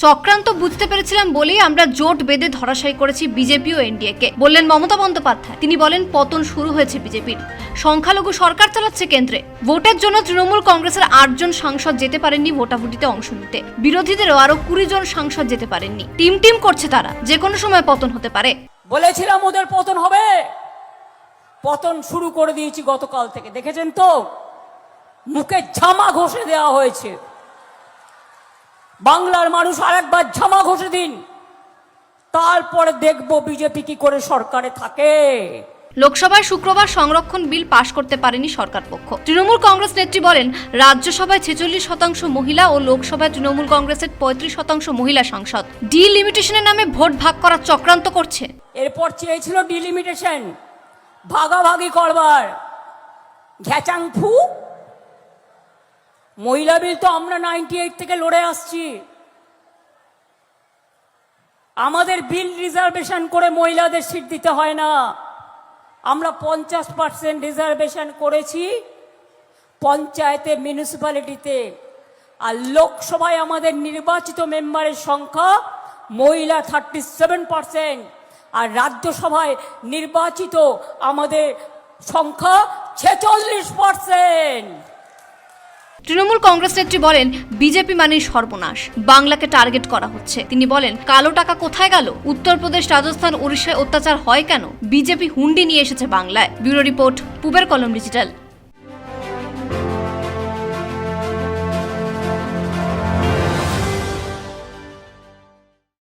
চক্রান্ত বুঝতে পেরেছিলাম বলেই আমরা জোট বেঁধে ধরাশায়ী করেছি বিজেপি ও এনডিএ কে, বললেন মমতা বন্দ্যোপাধ্যায়। তিনি বলেন, পতন শুরু হয়েছে বিজেপির, সংখ্যালঘু সরকার চালাচ্ছে কেন্দ্রে। ভোটের জন্য তৃণমূল কংগ্রেসের 8 জন সাংসদ যেতে পারেননি ভোটাভুটিতে অংশ নিতে, বিরোধীদেরও আরো 20 জন সাংসদ যেতে পারেননি। টিম করছে তারা, যে কোনো সময় পতন হতে পারে। বলেছিলাম ওদের পতন হবে, পতন শুরু করে দিয়েছি গতকাল থেকে। দেখেছেন তো, মুখে ঝামা ঘষে দেওয়া হয়েছে। বাংলার মানুষ আরেকবার ঝামা ঘষে দিন, তারপরে দেখবো বিজেপি কি করে সরকারে থাকে। লোকসভায় শুক্রবার সংরক্ষণ বিল পাশ করতে পারেনি সরকার পক্ষ। তৃণমূল কংগ্রেস নেত্রী বলেন, রাজ্যসভায় 46% মহিলা ও লোকসভায় তৃণমূল কংগ্রেসের 35% মহিলা সাংসদ ডিলিমিটেশনের নামে ভোট ভাগ করার চক্রান্ত করছে। এরপর চেয়েছিল ডিলিমিটেশন, ভাগাভাগি করবার, ঘ্যাচাং ফু। মহিলা বিল তো আমরা 98 থেকে লড়ে আসছি। আমাদের বিল রিজার্ভেশন করে মহিলাদের সিট দিতে হয় না। আমরা 50% রিজার্ভেশন করেছি পঞ্চায়েতে, মিউনিসিপ্যালিটিতে। আর লোকসভায় আমাদের নির্বাচিত মেম্বারের সংখ্যা মহিলা 37%, আর রাজ্যসভায় নির্বাচিত আমাদের সংখ্যা 46%। তৃণমূল কংগ্রেস নেত্রী বলেন, বিজেপি মানে সর্বনাশ, বাংলাকে টার্গেট করা হচ্ছে। তিনি বলেন, কালো টাকা কোথায় গেল? উত্তরপ্রদেশ, রাজস্থান, উড়িষ্যায় অত্যাচার হয় কেন? বিজেপি হুন্ডি নিয়ে এসেছে বাংলায়। ব্যুরো রিপোর্ট, পূবের কলম ডিজিটাল।